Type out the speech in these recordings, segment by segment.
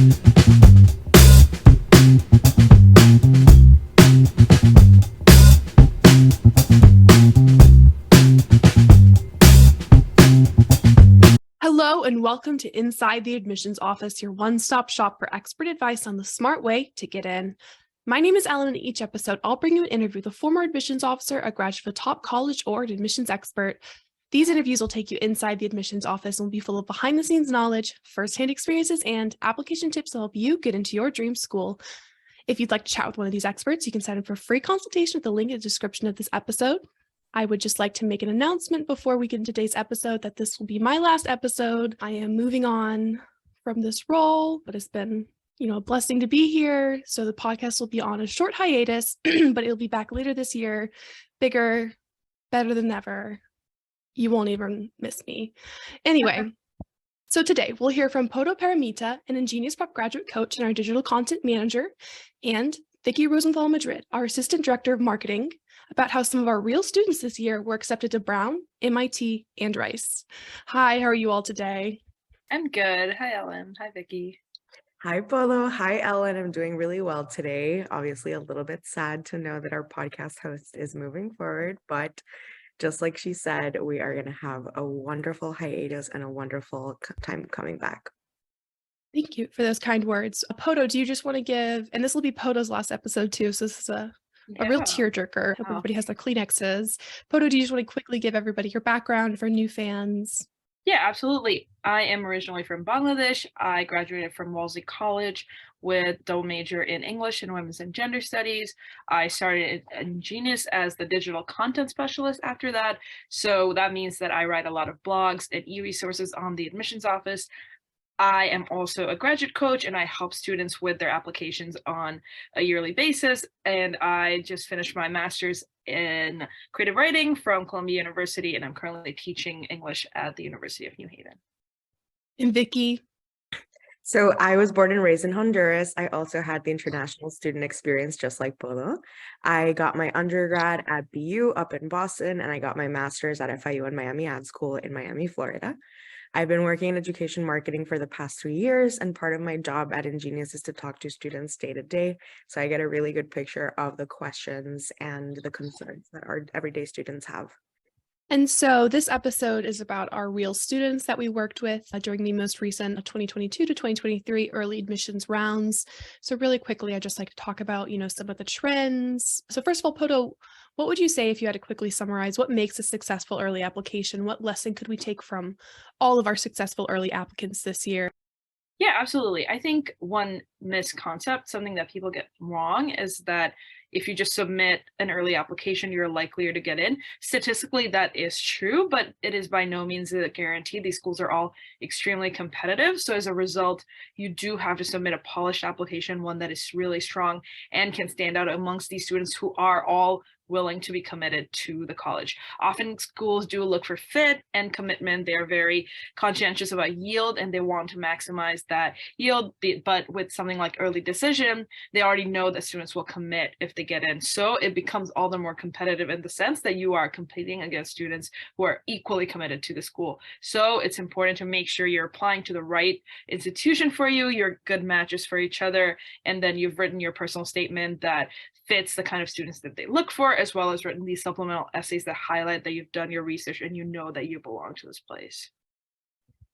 Hello and welcome to Inside the Admissions Office, your one-stop shop for expert advice on the smart way to get in. My name is Ellen, and in each episode, I'll bring you an interview with a former admissions officer, a graduate of a top college, or an admissions expert. These interviews will take you inside the admissions office and will be full of behind-the-scenes knowledge, first-hand experiences, and application tips to help you get into your dream school. If you'd like to chat with one of these experts, you can sign up for a free consultation with the link in the description of this episode. I would just like to make an announcement before we get into today's episode that this will be my last episode. I am moving on from this role, but it's been, a blessing to be here. So the podcast will be on a short hiatus, but it'll be back later this year, bigger, better than ever. You won't even miss me. Anyway, so today we'll hear from Padya Paramita, an InGenius Prep Graduate Coach and our digital content manager, and Vicky Rosenthal Madrid, our Assistant Director of Marketing, about how some of our real students this year were accepted to Brown, MIT, and Rice. Hi, how are you all today? I'm good. Hi, Ellen. Hi, Vicky. Hi, Polo. Hi, Ellen. I'm doing really well today. Obviously, a little bit sad to know that our podcast host is moving forward, but just like she said, we are going to have a wonderful hiatus and a wonderful time coming back. Thank you for those kind words. Poto, do you just want to give, and this will be Poto's last episode too, so this is a real tearjerker. Hope everybody has their Kleenexes. Poto, do you just want to quickly give everybody your background for new fans? Yeah, absolutely. I am originally from Bangladesh. I graduated from Wellesley College with double major in English and Women's and Gender Studies. I started at InGenius as the digital content specialist after that. So that means that I write a lot of blogs and e-resources on the admissions office. I am also a graduate coach, and I help students with their applications on a yearly basis. And I just finished my master's in creative writing from Columbia University, and I'm currently teaching English at the University of New Haven. And Vicky? So I was born and raised in Honduras. I also had the international student experience, just like Polo. I got my undergrad at BU up in Boston, and I got my master's at FIU and Miami Ad School in Miami, Florida. I've been working in education marketing for the past 3 years, and part of my job at InGenius is to talk to students day to day. So I get a really good picture of the questions and the concerns that our everyday students have. And so this episode is about our real students that we worked with during the most recent 2022 to 2023 early admissions rounds. So really quickly, I'd just like to talk about, some of the trends. So first of all, Poto, what would you say if you had to quickly summarize what makes a successful early application? What lesson could we take from all of our successful early applicants this year? Yeah, absolutely. I think one misconcept, something that people get wrong, is that if you just submit an early application, you're likelier to get in. Statistically, that is true, but it is by no means a guarantee. These schools are all extremely competitive. So as a result, you do have to submit a polished application, one that is really strong and can stand out amongst these students who are all willing to be committed to the college. Often schools do look for fit and commitment. They're very conscientious about yield, and they want to maximize that yield. But with something like early decision, they already know that students will commit if they get in. So it becomes all the more competitive in the sense that you are competing against students who are equally committed to the school. So it's important to make sure you're applying to the right institution for you, you're good matches for each other, and then you've written your personal statement that fits the kind of students that they look for, as well as written these supplemental essays that highlight that you've done your research and you know that you belong to this place.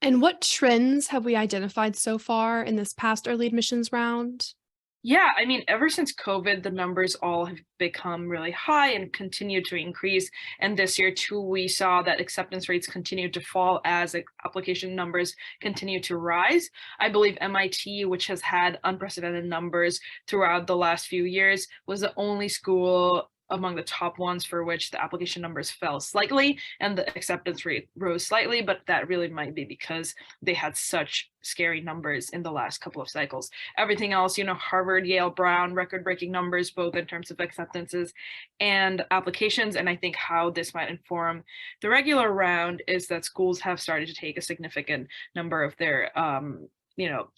And what trends have we identified so far in this past early admissions round? Yeah, I mean, ever since COVID, the numbers all have become really high and continue to increase. And this year, too, we saw that acceptance rates continue to fall as application numbers continue to rise. I believe MIT, which has had unprecedented numbers throughout the last few years, was the only school among the top ones for which the application numbers fell slightly and the acceptance rate rose slightly, but that really might be because they had such scary numbers in the last couple of cycles. Everything else, Harvard, Yale, Brown, record-breaking numbers, both in terms of acceptances and applications. And I think how this might inform the regular round is that schools have started to take a significant number of their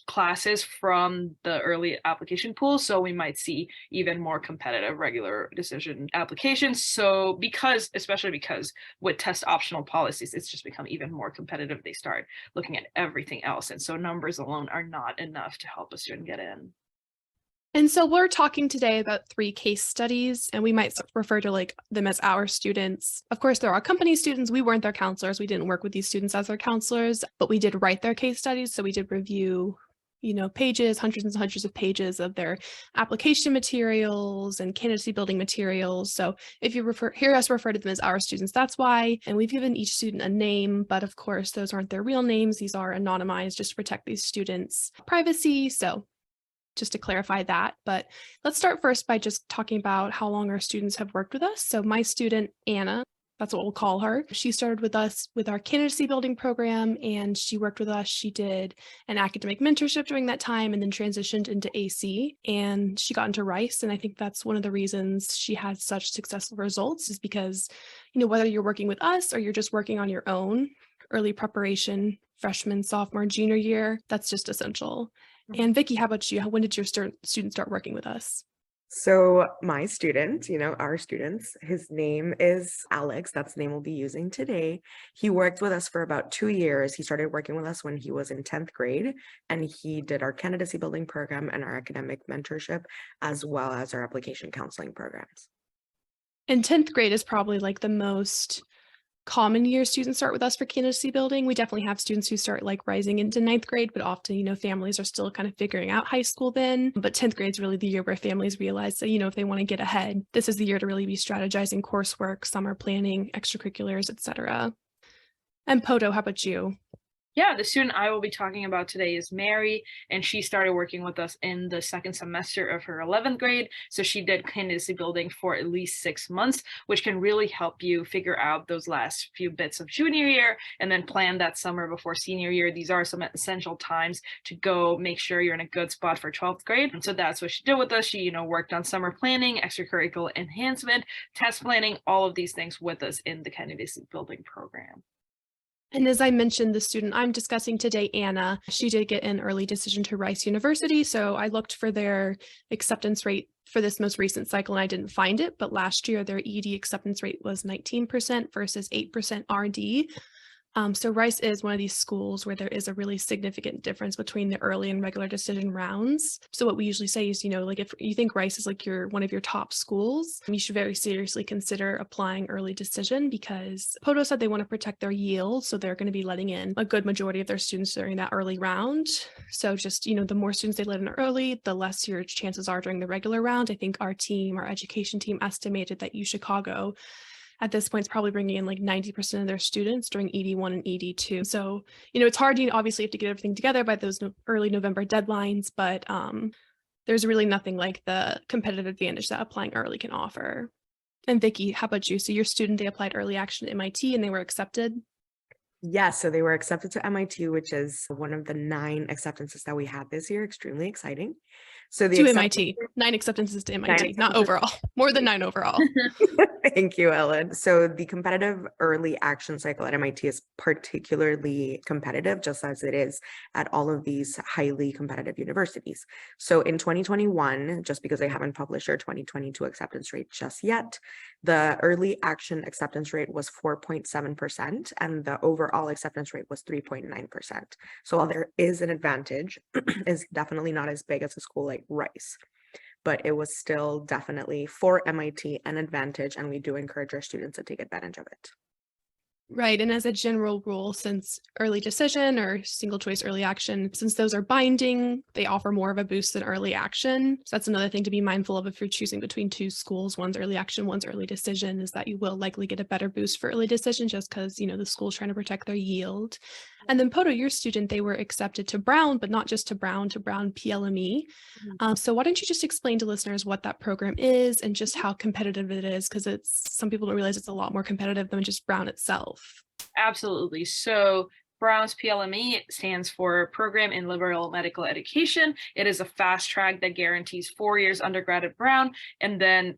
classes from the early application pool. So we might see even more competitive regular decision applications. So especially because with test optional policies, it's just become even more competitive. They start looking at everything else. And so numbers alone are not enough to help a student get in. And so we're talking today about 3 case studies, and we might refer to them as our students. Of course, they're our company students. We weren't their counselors. We didn't work with these students as their counselors, but we did write their case studies. So we did review, pages, hundreds and hundreds of pages of their application materials and candidacy building materials. So if you hear us refer to them as our students, that's why. And we've given each student a name, but of course, those aren't their real names. These are anonymized just to protect these students' privacy. So just to clarify that. But let's start first by just talking about how long our students have worked with us. So my student, Anna, that's what we'll call her. She started with us with our candidacy building program, and she worked with us. She did an academic mentorship during that time and then transitioned into AC, and she got into Rice. And I think that's one of the reasons she had such successful results is because, whether you're working with us or you're just working on your own, early preparation, freshman, sophomore, junior year, that's just essential. And Vicky, how about you? When did your student start working with us? So my student, our students, his name is Alex. That's the name we'll be using today. He worked with us for about 2 years. He started working with us when he was in 10th grade, and he did our candidacy building program and our academic mentorship, as well as our application counseling programs. And 10th grade is probably the most common year students start with us for candidacy building. We definitely have students who start rising into 9th grade, but often, families are still kind of figuring out high school then. But 10th grade is really the year where families realize that, if they want to get ahead, this is the year to really be strategizing coursework, summer planning, extracurriculars, etc. And Poto, how about you? Yeah, the student I will be talking about today is Mary, and she started working with us in the second semester of her 11th grade. So she did candidacy building for at least 6 months, which can really help you figure out those last few bits of junior year and then plan that summer before senior year. These are some essential times to go make sure you're in a good spot for 12th grade. And so that's what she did with us. She, worked on summer planning, extracurricular enhancement, test planning, all of these things with us in the candidacy building program. And as I mentioned, the student I'm discussing today, Anna, she did get an early decision to Rice University. So I looked for their acceptance rate for this most recent cycle and I didn't find it. But last year, their ED acceptance rate was 19% versus 8% RD. So Rice is one of these schools where there is a really significant difference between the early and regular decision rounds. So what we usually say is, if you think Rice is one of your top schools, you should very seriously consider applying early decision because Poto said they want to protect their yield. So they're going to be letting in a good majority of their students during that early round. So just, the more students they let in early, the less your chances are during the regular round. I think our education team estimated that UChicago at this point, it's probably bringing in 90% of their students during ED1 and ED2. So, it's hard, obviously you have to get everything together by those early November deadlines, but there's really nothing like the competitive advantage that applying early can offer. And Vicky, how about you? So your student, they applied early action at MIT and they were accepted? Yes, so they were accepted to MIT, which is one of the 9 acceptances that we had this year. Extremely exciting. So to MIT, 9 acceptances to MIT, not overall, more than 9 overall. Thank you, Ellen. So the competitive early action cycle at MIT is particularly competitive, just as it is at all of these highly competitive universities. So in 2021, just because they haven't published their 2022 acceptance rate just yet, the early action acceptance rate was 4.7%, and the overall acceptance rate was 3.9%. So while there is an advantage, it's definitely not as big as a school like Rice, but it was still definitely for MIT an advantage, and we do encourage our students to take advantage of it. Right. And as a general rule, since early decision or single choice early action, since those are binding, they offer more of a boost than early action. So that's another thing to be mindful of if you're choosing between 2 schools, one's early action, one's early decision, is that you will likely get a better boost for early decision just because, the school's trying to protect their yield. And then Poto, your student, they were accepted to Brown, but not just to Brown PLME. So why don't you just explain to listeners what that program is and just how competitive it is? Because some people don't realize it's a lot more competitive than just Brown itself. Absolutely. So Brown's PLME stands for Program in Liberal Medical Education. It is a fast track that guarantees 4 years undergrad at Brown, and then,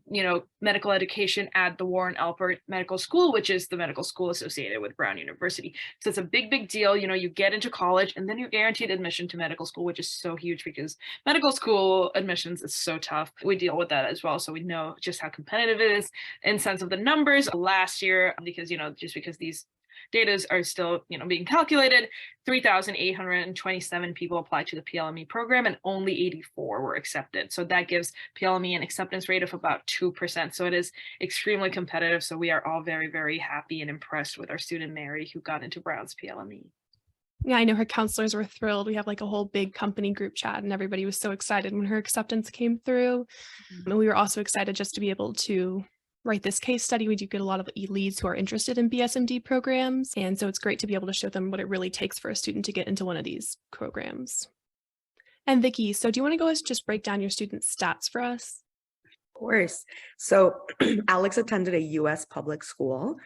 medical education at the Warren Alpert Medical School, which is the medical school associated with Brown University. So it's a big, big deal. You get into college and then you're guaranteed admission to medical school, which is so huge because medical school admissions is so tough. We deal with that as well. So we know just how competitive it is in sense of the numbers. Last year, because, just because these data are still, being calculated, 3,827 people applied to the PLME program and only 84 were accepted. So that gives PLME an acceptance rate of about 2%. So it is extremely competitive. So we are all very, very happy and impressed with our student Mary, who got into Brown's PLME. Yeah, I know her counselors were thrilled. We have like a whole big company group chat and everybody was so excited when her acceptance came through. And we were also excited just to be able to write this case study. We do get a lot of leads who are interested in BSMD programs. And so it's great to be able to show them what it really takes for a student to get into one of these programs. And Vicky, so do you want to go just break down your student stats for us? Of course. So Alex attended a US public school.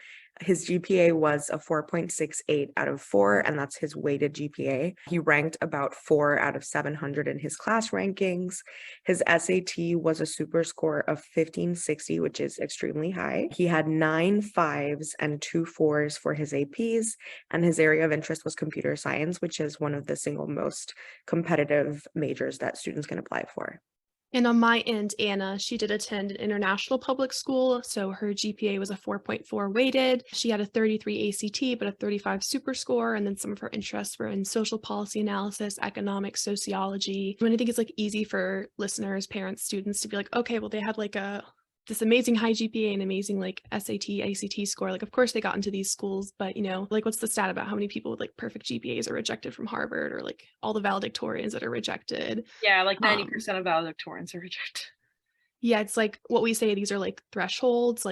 His GPA was a 4.68 out of 4, and that's his weighted GPA. He ranked about 4 out of 700 in his class rankings. His SAT was a super score of 1560, which is extremely high. He had 9 5s and 2 4s for his APs, and his area of interest was computer science, which is one of the single most competitive majors that students can apply for. And on my end, Anna, she did attend an international public school, so her GPA was a 4.4 weighted. She had a 33 ACT, but a 35 super score, and then some of her interests were in social policy analysis, economics, sociology. And I think it's easy for listeners, parents, students to be like, okay, well, they had this amazing high GPA and amazing SAT, ACT score. Of course they got into these schools, but what's the stat about how many people with perfect GPAs are rejected from Harvard, or all the valedictorians that are rejected? Yeah, 90% of valedictorians are rejected. Yeah, it's what we say, these are thresholds.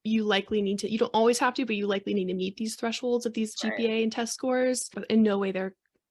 You likely need to, you don't always have to, but you likely need to meet these thresholds of these GPA and test scores. But in no way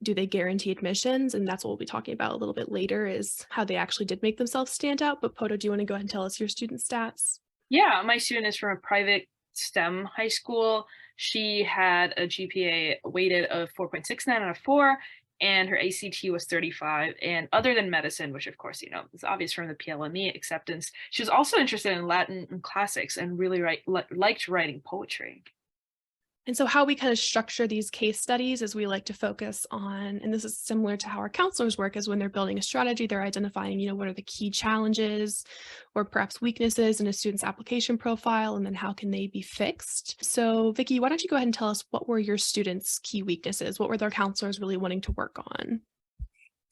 do they guarantee admissions? And that's what we'll be talking about a little bit later, is how they actually did make themselves stand out. But Poto, do you want to go ahead and tell us your student stats? Yeah, my student is from a private STEM high school. She had a GPA weighted of 4.69 out of 4, and her ACT was 35. And other than medicine, which of course, is obvious from the PLME acceptance, she was also interested in Latin and classics and really liked writing poetry. And so how we kind of structure these case studies is we like to focus on, and this is similar to how our counselors work, is when they're building a strategy, they're identifying, what are the key challenges or perhaps weaknesses in a student's application profile, and then how can they be fixed. So Vicky, why don't you go ahead and tell us, what were your students' key weaknesses? What were their counselors really wanting to work on?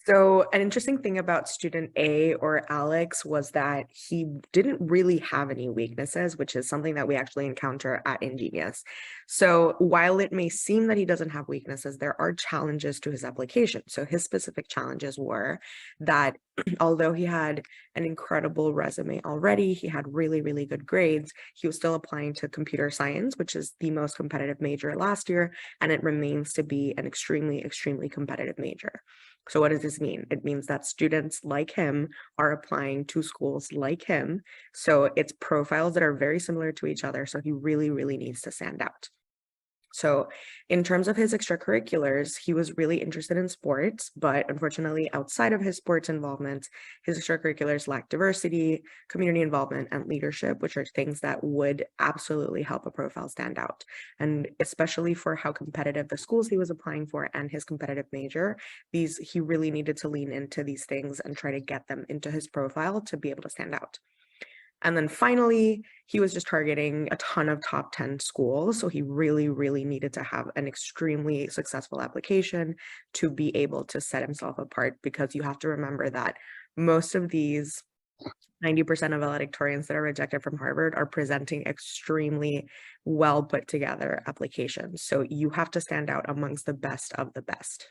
So an interesting thing about student A, or Alex, was that he didn't really have any weaknesses, which is something that we actually encounter at InGenius. So while it may seem that he doesn't have weaknesses, there are challenges to his application. So his specific challenges were that although he had an incredible resume already, he had really, really good grades, he was still applying to computer science, which is the most competitive major last year, and it remains to be an extremely, extremely competitive major. So what does this mean? It means that students like him are applying to schools like him. So it's profiles that are very similar to each other. So he really, really needs to stand out. So in terms of his extracurriculars, he was really interested in sports, but unfortunately outside of his sports involvement, his extracurriculars lack diversity, community involvement, and leadership, which are things that would absolutely help a profile stand out. And especially for how competitive the schools he was applying for and his competitive major, he really needed to lean into these things and try to get them into his profile to be able to stand out. And then finally, he was just targeting a ton of top 10 schools. So he really, really needed to have an extremely successful application to be able to set himself apart, because you have to remember that most of these 90% of valedictorians that are rejected from Harvard are presenting extremely well put together applications. So you have to stand out amongst the best of the best.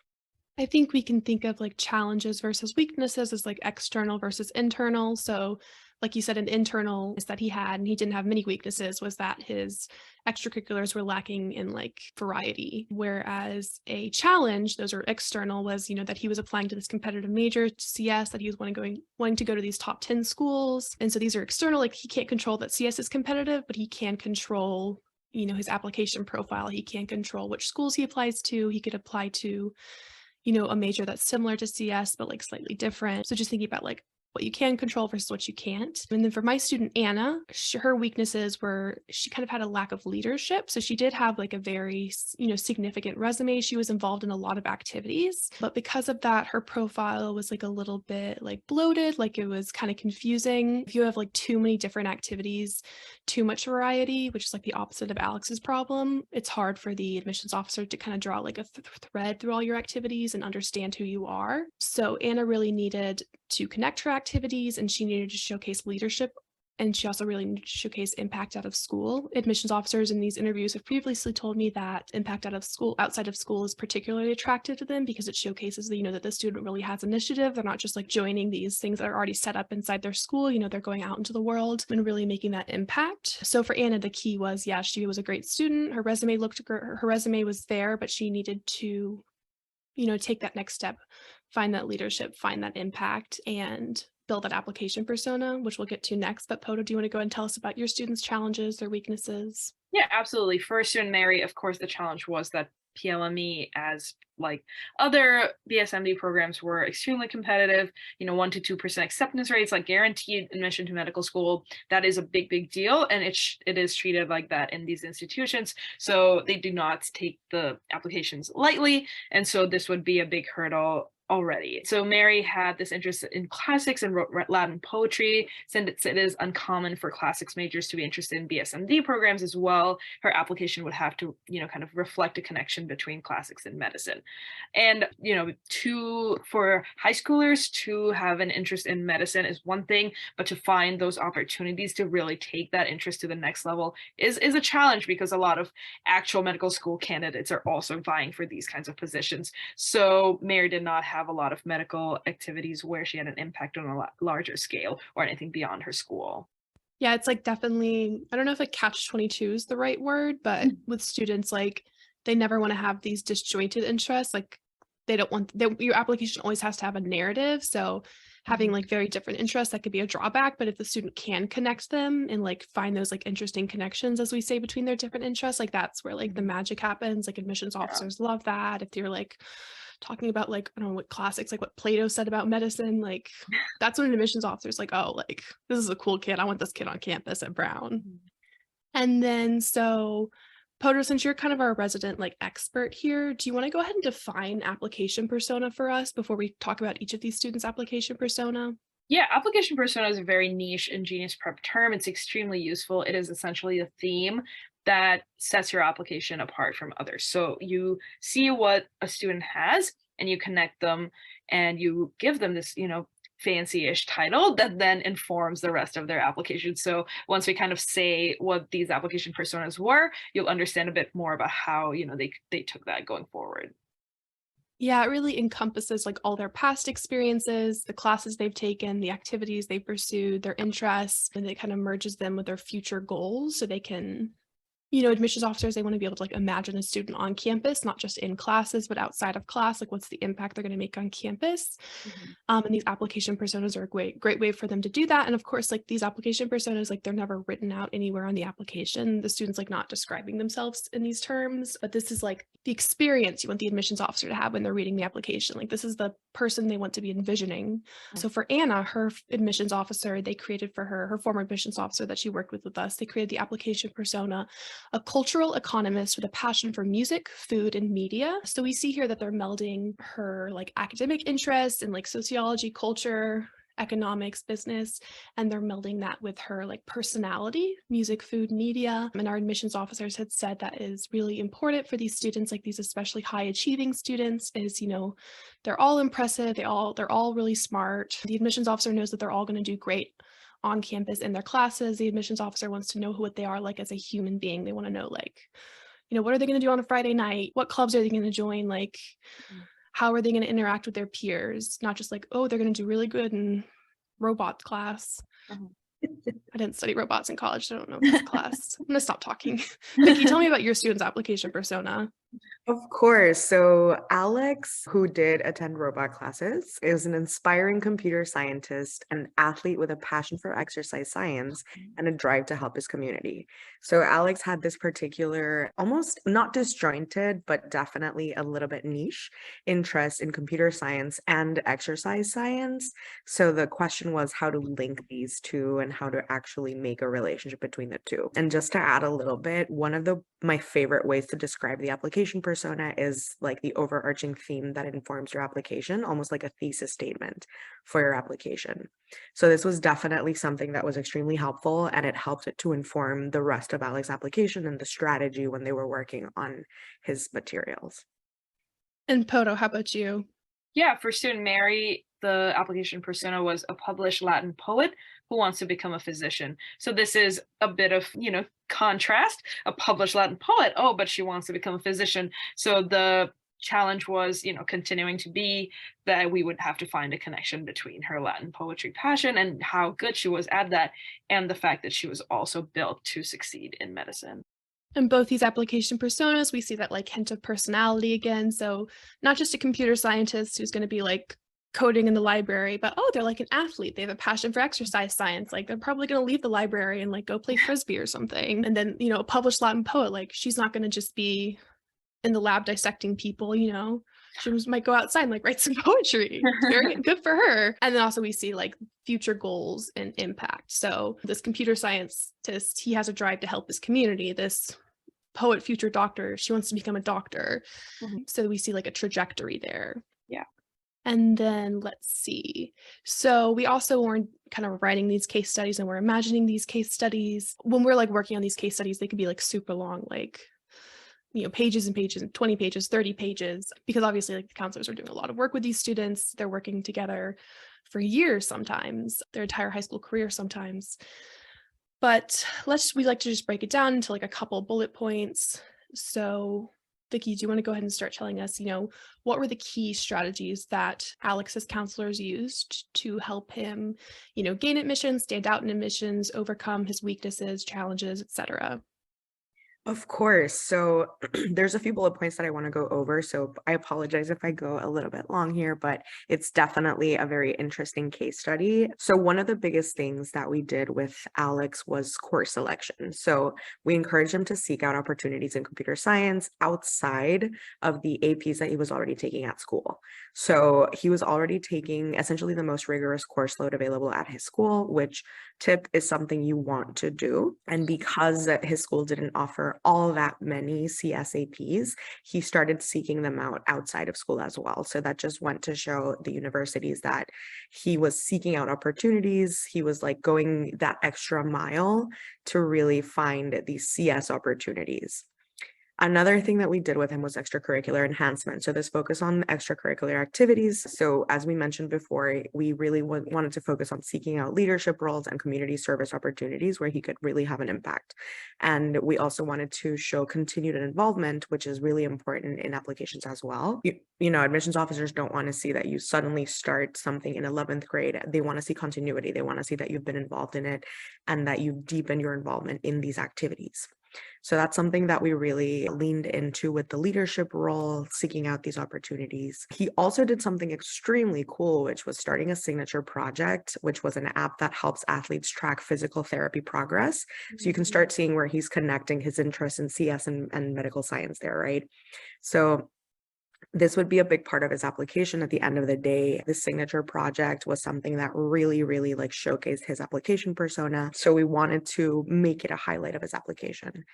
I think we can think of challenges versus weaknesses as external versus internal. So like you said, an internal is that he had, and he didn't have many weaknesses, was that his extracurriculars were lacking in variety. Whereas a challenge, those are external, was, that he was applying to this competitive major, CS, that he was wanting to go to these top 10 schools. And so these are external, he can't control that CS is competitive, but he can control his application profile. He can't control which schools he applies to. He could apply to, a major that's similar to CS, but like slightly different. So just thinking about like what you can control versus what you can't. And then for my student, Anna, her weaknesses were she kind of had a lack of leadership. So she did have like a very, significant resume. She was involved in a lot of activities, but because of that, her profile was like a little bit like bloated, like it was kind of confusing. If you have like too many different activities, too much variety, which is like the opposite of Alex's problem, it's hard for the admissions officer to kind of draw like a thread through all your activities and understand who you are. So Anna really needed to connect her activities, and she needed to showcase leadership, and she also really needed to showcase impact out of school. Admissions officers in these interviews have previously told me that impact outside of school is particularly attractive to them because it showcases that the student really has initiative. They're not just like joining these things that are already set up inside their school. They're going out into the world and really making that impact. So for Anna, the key was, she was a great student. Her resume looked great. Her resume was there, but she needed to take that next step, find that leadership, find that impact, and build that application persona, which we'll get to next. But Poto, do you want to go and tell us about your students' challenges, their weaknesses? Yeah, absolutely. For student Mary, of course, the challenge was that PLME, as like other BSMD programs, were extremely competitive. 1 to 2% acceptance rates, like guaranteed admission to medical school. That is a big deal, and it is treated like that in these institutions. So they do not take the applications lightly, and so this would be a big hurdle already. So Mary had this interest in classics and wrote Latin poetry. Since it is uncommon for classics majors to be interested in BSMD programs as well, her application would have to, kind of reflect a connection between classics and medicine. And, for high schoolers to have an interest in medicine is one thing, but to find those opportunities to really take that interest to the next level is a challenge, because a lot of actual medical school candidates are also vying for these kinds of positions. So Mary did not have a lot of medical activities where she had an impact on a larger scale or anything beyond her school. Yeah, it's like definitely, I don't know if like catch-22 is the right word, but with students, like they never want to have these disjointed interests. Like they don't want, your application always has to have a narrative. So having like very different interests, that could be a drawback. But if the student can connect them and like find those like interesting connections, as we say, between their different interests, like that's where like the magic happens. Like admissions officers love that. If you're like talking about like, I don't know what classics, like what Plato said about medicine, like that's when an admissions officer is like, oh, like this is a cool kid. I want this kid on campus at Brown. And then so Poto, since you're kind of our resident like expert here, do you want to go ahead and define application persona for us before we talk about each of these students' application persona? Yeah, application persona is a very niche InGenius Prep term. It's extremely useful. It is essentially a theme that sets your application apart from others. So you see what a student has and you connect them and you give them this, fancy-ish title that then informs the rest of their application. So once we kind of say what these application personas were, you'll understand a bit more about how, they took that going forward. Yeah, it really encompasses like all their past experiences, the classes they've taken, the activities they pursued, their interests, and it kind of merges them with their future goals so they can, admissions officers, they want to be able to like imagine a student on campus, not just in classes, but outside of class, like what's the impact they're going to make on campus. And these application personas are a great way for them to do that. And of course, like these application personas, like they're never written out anywhere on the application. The student's like not describing themselves in these terms, but this is like the experience you want the admissions officer to have when they're reading the application. Like this is the person they want to be envisioning. So for Anna, her admissions officer, they created for her former admissions officer that she worked with us, they created the application persona, a cultural economist with a passion for music, food, and media. So we see here that they're melding her like academic interests and like sociology, culture, economics, business, and they're melding that with her like personality, music, food, media. And our admissions officers had said that is really important for these students, like these especially high achieving students, is, they're all impressive. They're all really smart. The admissions officer knows that they're all going to do great on campus in their classes. The admissions officer wants to know what they are like as a human being. They want to know like, what are they going to do on a Friday night? What clubs are they going to join? Like, how are they going to interact with their peers? Not just like, oh, they're going to do really good in robots class. I didn't study robots in college, so I don't know if it's a class. I'm going to stop talking. Vicky, tell me about your student's application persona. Of course. So Alex, who did attend robot classes, is an inspiring computer scientist, an athlete with a passion for exercise science and a drive to help his community. So Alex had this particular, almost not disjointed, but definitely a little bit niche interest in computer science and exercise science. So the question was how to link these two and how to actually make a relationship between the two. And just to add a little bit, one of my favorite ways to describe the application persona is like the overarching theme that informs your application, almost like a thesis statement for your application. So this was definitely something that was extremely helpful, and it helped it to inform the rest of Alex's application and the strategy when they were working on his materials. And Poto, how about you? Yeah, for student Mary, the application persona was a published Latin poet who wants to become a physician. So this is a bit of, contrast, a published Latin poet, oh, but she wants to become a physician. So the challenge was, continuing to be that we would have to find a connection between her Latin poetry passion and how good she was at that, and the fact that she was also built to succeed in medicine. In both these application personas, we see that like hint of personality again. So not just a computer scientist who's going to be like coding in the library, but they're like an athlete. They have a passion for exercise science. Like they're probably going to leave the library and like go play Frisbee or something. And then, a published Latin poet, like she's not going to just be in the lab dissecting people, she might go outside and like write some poetry. Very good for her. And then also we see like future goals and impact. So this computer scientist, he has a drive to help his community. This poet, future doctor, she wants to become a doctor. Mm-hmm. So we see like a trajectory there. Yeah. And then let's see. So we also were kind of writing these case studies and we're imagining these case studies. When we're like working on these case studies, they could be like super long, like pages and pages, 20 pages, 30 pages, because obviously like the counselors are doing a lot of work with these students. They're working together for years, sometimes their entire high school career sometimes. But we like to just break it down into like a couple bullet points. So Vicky, do you want to go ahead and start telling us, what were the key strategies that Alex's counselors used to help him, gain admissions, stand out in admissions, overcome his weaknesses, challenges, etc.? Of course. So there's a few bullet points that I want to go over. So I apologize if I go a little bit long here, but it's definitely a very interesting case study. So one of the biggest things that we did with Alex was course selection. So we encouraged him to seek out opportunities in computer science outside of the APs that he was already taking at school. So he was already taking essentially the most rigorous course load available at his school, which tip is something you want to do. And because his school didn't offer all that many CSAPs, he started seeking them out outside of school as well. So that just went to show the universities that he was seeking out opportunities. He was like going that extra mile to really find these CS opportunities. Another thing that we did with him was extracurricular enhancement. So this focus on extracurricular activities. So as we mentioned before, we really wanted to focus on seeking out leadership roles and community service opportunities where he could really have an impact. And we also wanted to show continued involvement, which is really important in applications as well. Admissions officers don't want to see that you suddenly start something in 11th grade. They want to see continuity. They want to see that you've been involved in it and that you've deepened your involvement in these activities. So that's something that we really leaned into with the leadership role, seeking out these opportunities. He also did something extremely cool, which was starting a signature project, which was an app that helps athletes track physical therapy progress. So you can start seeing where he's connecting his interest in CS and medical science there, right? So this would be a big part of his application at the end of the day. The signature project was something that really, really like showcased his application persona. So we wanted to make it a highlight of his application.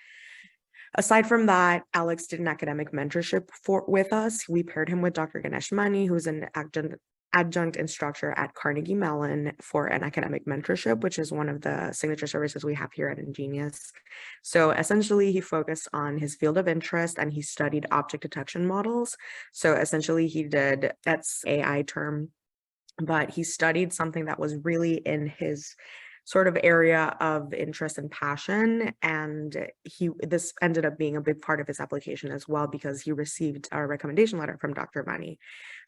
Aside from that, Alex did an academic mentorship with us. We paired him with Dr. Ganesh Mani, who's an adjunct instructor at Carnegie Mellon, for an academic mentorship, which is one of the signature services we have here at InGenius. So essentially, he focused on his field of interest and he studied object detection models. So essentially, that's AI term, but he studied something that was really in his sort of area of interest and passion. And this ended up being a big part of his application as well, because he received a recommendation letter from Dr. Mani.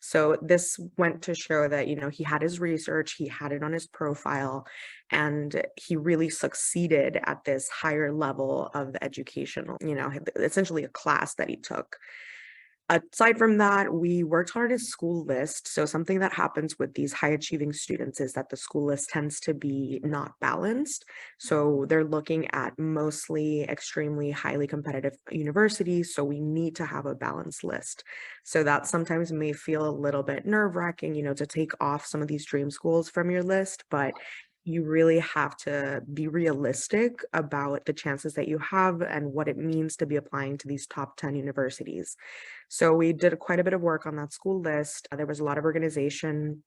So this went to show that, he had his research, he had it on his profile, and he really succeeded at this higher level of educational, essentially a class that he took. Aside from that, we worked hard at school list. So something that happens with these high achieving students is that the school list tends to be not balanced. So they're looking at mostly extremely highly competitive universities. So we need to have a balanced list. So that sometimes may feel a little bit nerve-wracking, to take off some of these dream schools from your list, but you really have to be realistic about the chances that you have and what it means to be applying to these top 10 universities. So we did quite a bit of work on that school list. There was a lot of organization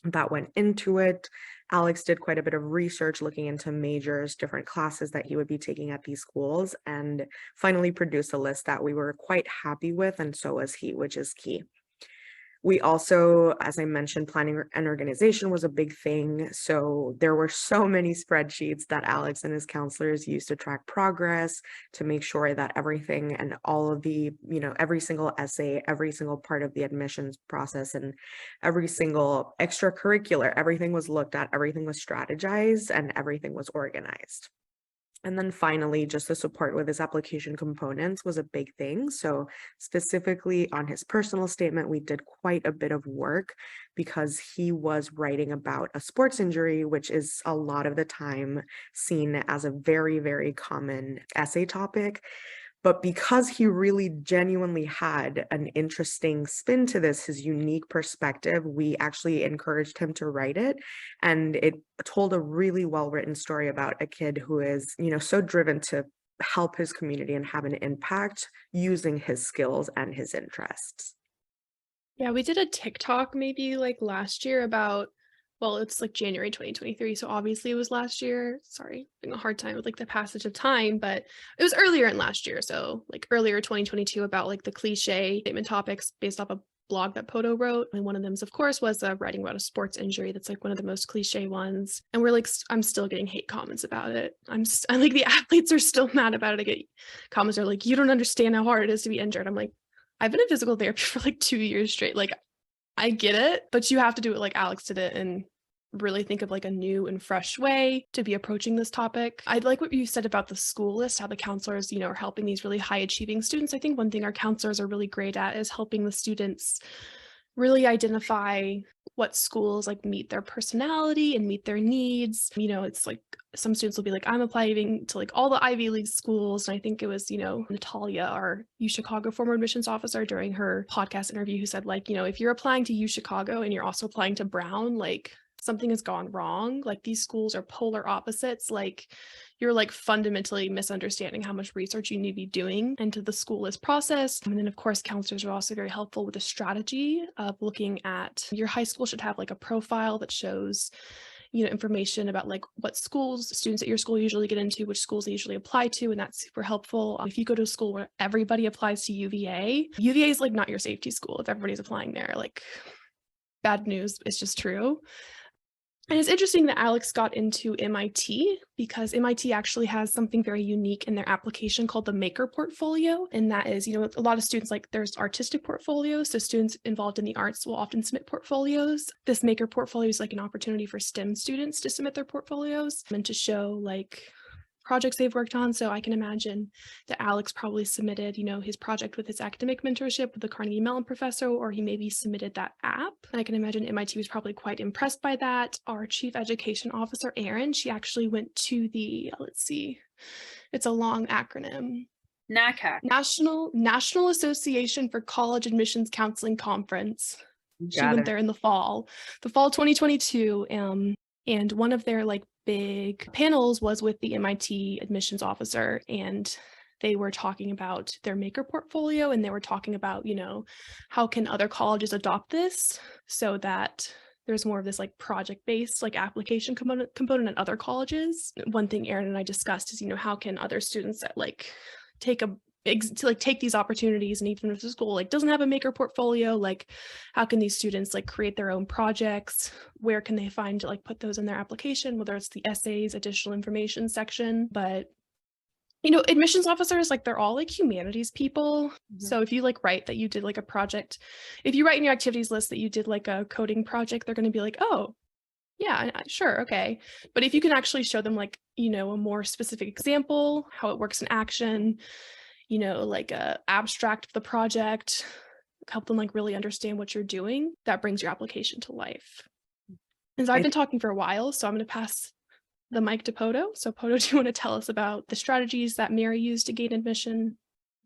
that went into it. Alex did quite a bit of research looking into majors, different classes that he would be taking at these schools, and finally produced a list that we were quite happy with, and so was he, which is key. We also, as I mentioned, planning and organization was a big thing. So there were so many spreadsheets that Alex and his counselors used to track progress, to make sure that everything and all of the, every single essay, every single part of the admissions process, and every single extracurricular, everything was looked at, everything was strategized, and everything was organized. And then finally, just the support with his application components was a big thing. So specifically on his personal statement, we did quite a bit of work, because he was writing about a sports injury, which is a lot of the time seen as a very, very common essay topic. But because he really genuinely had an interesting spin to this, his unique perspective, we actually encouraged him to write it. And it told a really well-written story about a kid who is, so driven to help his community and have an impact using his skills and his interests. Yeah, we did a TikTok maybe like last year about, well, it's like January 2023. So obviously it was last year. Sorry, having a hard time with like the passage of time, but it was earlier in last year. So like earlier 2022, about like the cliche statement topics based off a blog that Poto wrote. And one of them, of course, was writing about a sports injury. That's like one of the most cliche ones. And we're like, I'm still getting hate comments about it. I'm like, the athletes are still mad about it. I get comments are like, you don't understand how hard it is to be injured. I'm like, I've been in physical therapy for like 2 years straight. Like, I get it, but you have to do it like Alex did it and really think of like a new and fresh way to be approaching this topic. I like what you said about the school list, how the counselors, are helping these really high achieving students. I think one thing our counselors are really great at is helping the students really identify what schools like meet their personality and meet their needs. It's like some students will be like, I'm applying to like all the Ivy League schools. And I think it was, Natalia, our UChicago former admissions officer, during her podcast interview, who said like, if you're applying to UChicago and you're also applying to Brown, like something has gone wrong. Like these schools are polar opposites. Like you're like fundamentally misunderstanding how much research you need to be doing into the school list process. And then of course, counselors are also very helpful with the strategy of looking at your high school should have like a profile that shows information about like what schools students at your school usually get into, which schools they usually apply to, and that's super helpful. If you go to a school where everybody applies to UVA is like not your safety school if everybody's applying there. Like bad news, it's just true. And it's interesting that Alex got into MIT, because MIT actually has something very unique in their application called the Maker Portfolio. And that is, a lot of students, like there's artistic portfolios. So students involved in the arts will often submit portfolios. This Maker Portfolio is like an opportunity for STEM students to submit their portfolios and to show like projects they've worked on. So I can imagine that Alex probably submitted, his project with his academic mentorship with the Carnegie Mellon professor, or he maybe submitted that app. And I can imagine MIT was probably quite impressed by that. Our chief education officer, Erin, she actually went to the, it's a long acronym. NACAC. National Association for College Admissions Counseling Conference. She went there in the fall 2022. And one of their like big panels was with the MIT admissions officer, and they were talking about their Maker Portfolio, and they were talking about, how can other colleges adopt this so that there's more of this like project-based like application component at other colleges. One thing Erin and I discussed is, how can other students that like take a to like take these opportunities, and even if the school like doesn't have a maker portfolio, like how can these students like create their own projects? Where can they find to like put those in their application, whether it's the essays, additional information section. But admissions officers, like they're all like humanities people. So if you like write that you did like a project, if you write in your activities list that you did like a coding project, they're going to be like, oh yeah, sure, okay. But if you can actually show them like, a more specific example, how it works in action, like a abstract of the project, help them like really understand what you're doing, that brings your application to life. And so I've been talking for a while, so I'm going to pass the mic to Poto. So Poto, do you want to tell us about the strategies that Mary used to gain admission?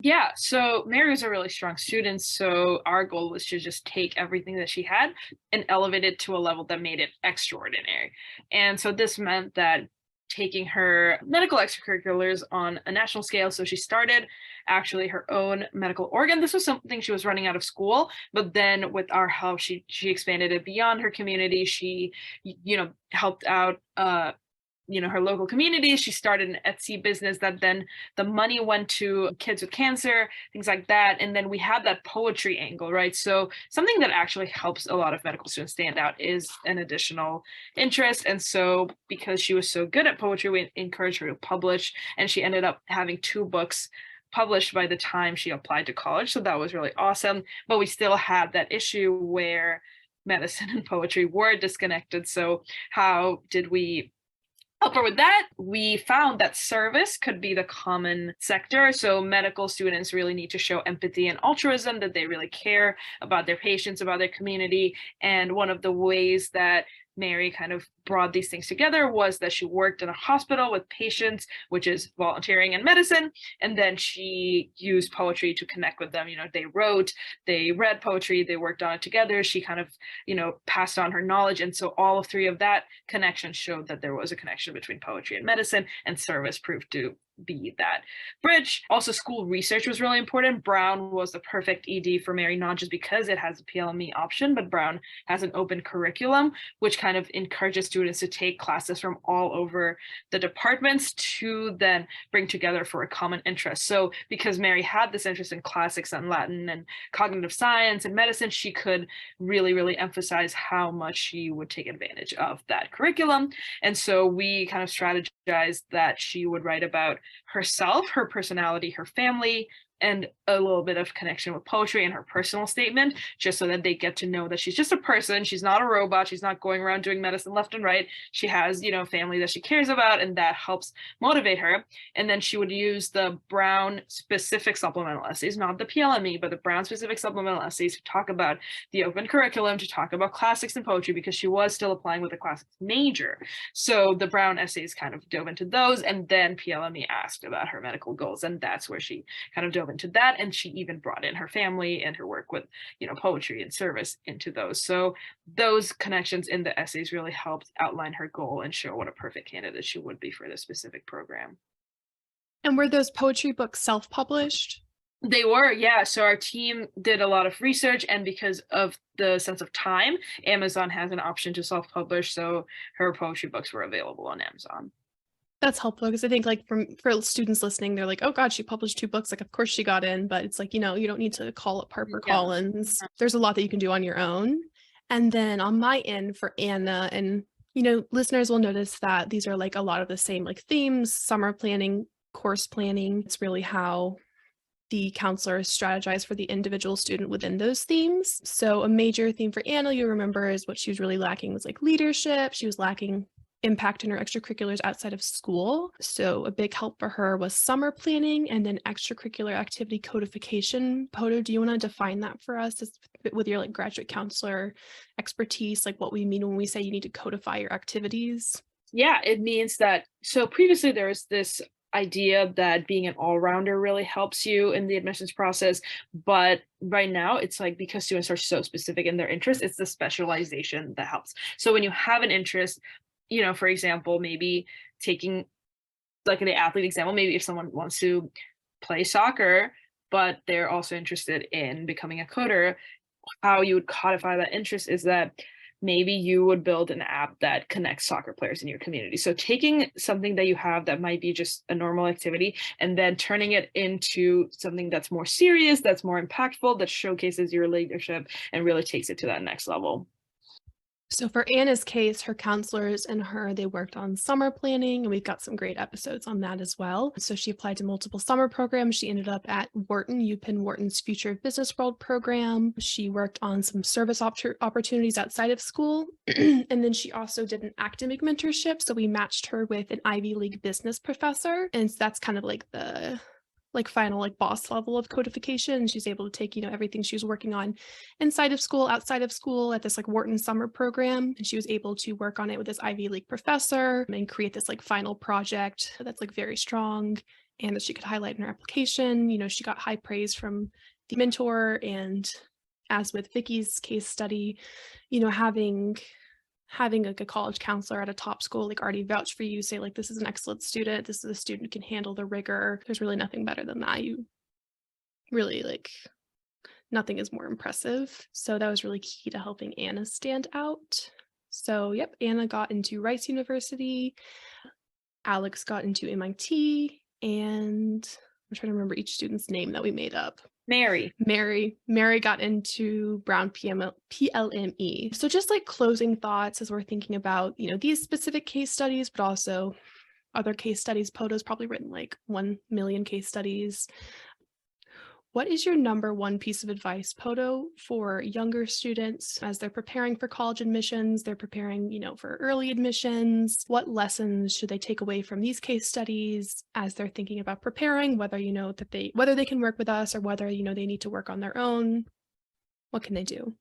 Yeah, so Mary was a really strong student, so our goal was to just take everything that she had and elevate it to a level that made it extraordinary. And so this meant that taking her medical extracurriculars on a national scale. So she started actually her own medical organ. This was something she was running out of school, but then with our help, she expanded it beyond her community. She, helped out her local community. She started an Etsy business that then the money went to kids with cancer, things like that. And then we had that poetry angle, right? So something that actually helps a lot of medical students stand out is an additional interest. And so because she was so good at poetry, we encouraged her to publish, and she ended up having 2 books published by the time she applied to college. So that was really awesome. But we still had that issue where medicine and poetry were disconnected. So how did we help her with that? We found that service could be the common sector. So medical students really need to show empathy and altruism, that they really care about their patients, about their community. And one of the ways that Mary kind of brought these things together was that she worked in a hospital with patients, which is volunteering in medicine. And then she used poetry to connect with them. They wrote, they read poetry, they worked on it together. She kind of, passed on her knowledge. And so all 3 of that connection showed that there was a connection between poetry and medicine, and service proved to be that bridge. Also, school research was really important. Brown was the perfect ED for Mary, not just because it has a PLME option, but Brown has an open curriculum, which kind of encourages students to take classes from all over the departments to then bring together for a common interest. So because Mary had this interest in classics and Latin and cognitive science and medicine, she could really, really emphasize how much she would take advantage of that curriculum. And so we kind of strategized that she would write about herself, her personality, her family, and a little bit of connection with poetry and her personal statement, just so that they get to know that she's just a person. She's not a robot. She's not going around doing medicine left and right. She has, family that she cares about, and that helps motivate her. And then she would use the Brown specific supplemental essays, not the PLME, but the Brown specific supplemental essays to talk about the open curriculum, to talk about classics and poetry, because she was still applying with a classics major. So the Brown essays kind of dove into those, and then PLME asked about her medical goals, and that's where she kind of dove into that. And she even brought in her family and her work with poetry and service into those. So those connections in the essays really helped outline her goal and show what a perfect candidate she would be for this specific program. And were those poetry books self-published? They were, yeah. So our team did a lot of research, and because of the sense of time, Amazon has an option to self-publish. So her poetry books were available on Amazon. That's helpful, because I think like for students listening, they're like, oh God, she published 2 books. Like, of course she got in, but it's like, you don't need to call up HarperCollins. There's a lot that you can do on your own. And then on my end for Anna, and, listeners will notice that these are like a lot of the same like themes, summer planning, course planning. It's really how the counselors strategize for the individual student within those themes. So a major theme for Anna, you remember, is what she was really lacking was like leadership. She was lacking impact in her extracurriculars outside of school. So a big help for her was summer planning and then extracurricular activity codification. Poto, do you want to define that for us with your like graduate counselor expertise, like what we mean when we say you need to codify your activities? Yeah, it means that, so previously there was this idea that being an all-rounder really helps you in the admissions process, but right now it's like, because students are so specific in their interest, it's the specialization that helps. So when you have an interest, for example, maybe taking like the athlete example, maybe if someone wants to play soccer, but they're also interested in becoming a coder, how you would codify that interest is that maybe you would build an app that connects soccer players in your community. So taking something that you have that might be just a normal activity and then turning it into something that's more serious, that's more impactful, that showcases your leadership and really takes it to that next level. So for Anna's case, her counselors and her, they worked on summer planning, and we've got some great episodes on that as well. So she applied to multiple summer programs. She ended up at Wharton, UPenn Wharton's Future of Business World program. She worked on some service opportunities outside of school. And then she also did an academic mentorship. So we matched her with an Ivy League business professor. And so that's kind of like the final boss level of codification. She's able to take, everything she was working on inside of school, outside of school at this Wharton summer program. And she was able to work on it with this Ivy League professor and create this final project that's very strong and that she could highlight in her application. She got high praise from the mentor. And as with Vicky's case study, having a college counselor at a top school already vouch for you, say this is an excellent student, this is a student who can handle the rigor. There's really nothing better than that. You really nothing is more impressive. So that was really key to helping Anna stand out. So yep, Anna got into Rice University, Alex got into MIT, and I'm trying to remember each student's name that we made up. Mary got into Brown PLME. So just closing thoughts as we're thinking about, these specific case studies, but also other case studies. Podo's probably written 1 million case studies. What is your number one piece of advice, Podo, for younger students as they're preparing for college admissions, they're preparing, for early admissions? What lessons should they take away from these case studies as they're thinking about preparing, whether, whether they can work with us or whether, they need to work on their own? What can they do?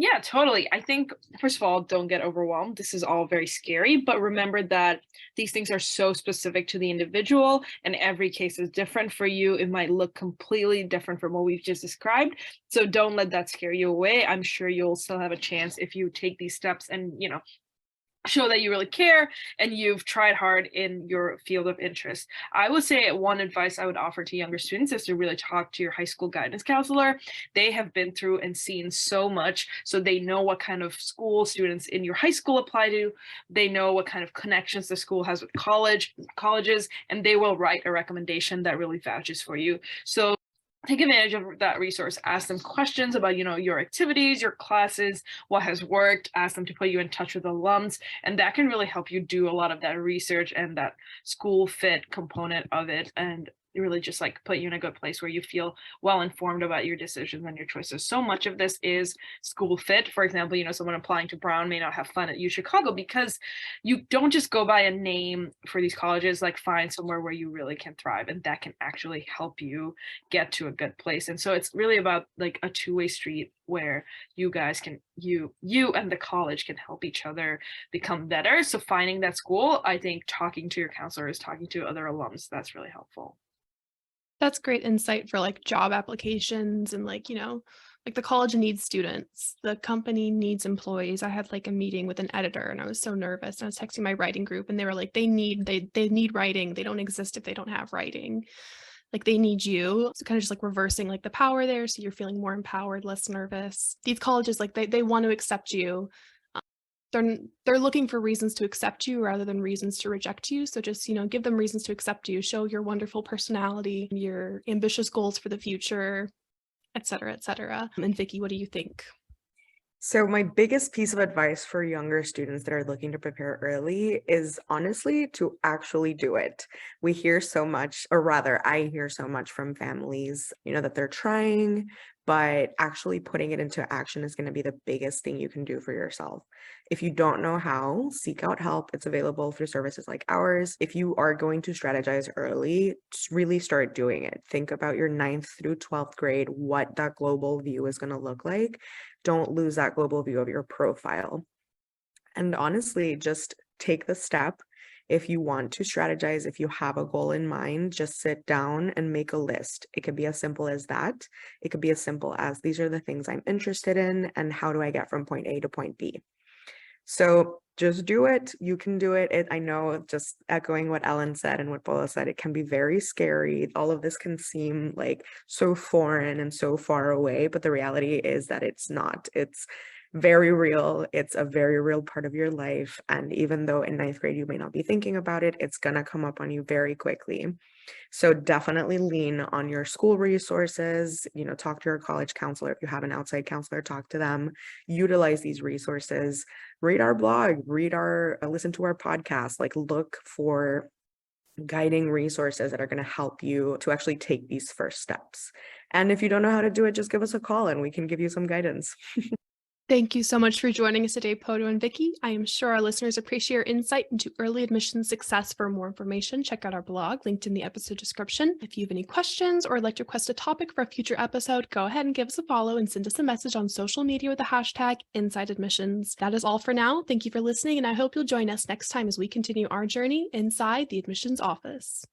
Yeah, totally. I think, first of all, don't get overwhelmed. This is all very scary, but remember that these things are so specific to the individual and every case is different for you. It might look completely different from what we've just described. So don't let that scare you away. I'm sure you'll still have a chance if you take these steps and, show that you really care and you've tried hard in your field of interest. I would say one advice I would offer to younger students is to really talk to your high school guidance counselor. They have been through and seen so much, so they know what kind of school students in your high school apply to. They know what kind of connections the school has with colleges, and they will write a recommendation that really vouches for you. So take advantage of that resource. Ask them questions about, your activities, your classes, what has worked. Ask them to put you in touch with alums, and that can really help you do a lot of that research and that school fit component of it, and really just put you in a good place where you feel well informed about your decisions and your choices. So much of this is school fit. For example, someone applying to Brown may not have fun at U Chicago because you don't just go by a name for these colleges. Find somewhere where you really can thrive, and that can actually help you get to a good place. And so it's really about a two-way street where you guys can, you and the college can help each other become better. So finding that school, I think talking to your counselors, talking to other alums, that's really helpful. That's great insight for job applications and the college needs students, the company needs employees. I had a meeting with an editor and I was so nervous. And I was texting my writing group and they were they need writing. They don't exist if they don't have writing. They need you. So kind of just reversing the power there. So you're feeling more empowered, less nervous. These colleges, they want to accept you. They're looking for reasons to accept you rather than reasons to reject you. So just, give them reasons to accept you, show your wonderful personality, your ambitious goals for the future, et cetera, et cetera. And Vicky, what do you think? So my biggest piece of advice for younger students that are looking to prepare early is honestly to actually do it. We hear so much, or rather I hear so much from families, that they're trying, but actually putting it into action is going to be the biggest thing you can do for yourself. If you don't know how, seek out help. It's available through services like ours. If you are going to strategize early, just really start doing it. Think about your 9th through 12th grade, what that global view is going to look like. Don't lose that global view of your profile. And honestly, just take the step. If you want to strategize, if you have a goal in mind, just sit down and make a list. It could be as simple as that. It could be as simple as these are the things I'm interested in and how do I get from point A to point B. So just do it. You can do it. I know, just echoing what Ellen said and what Paula said, it can be very scary. All of this can seem so foreign and so far away, but the reality is that it's not. It's very real. It's a very real part of your life. And even though in 9th grade you may not be thinking about it, it's going to come up on you very quickly. So definitely lean on your school resources, talk to your college counselor. If you have an outside counselor, talk to them, utilize these resources, read our blog, listen to our podcast, like look for guiding resources that are going to help you to actually take these first steps. And if you don't know how to do it, just give us a call and we can give you some guidance. Thank you so much for joining us today, Poto and Vicky. I am sure our listeners appreciate your insight into early admissions success. For more information, check out our blog linked in the episode description. If you have any questions or would like to request a topic for a future episode, go ahead and give us a follow and send us a message on social media with the hashtag InsideAdmissions. That is all for now. Thank you for listening, and I hope you'll join us next time as we continue our journey inside the admissions office.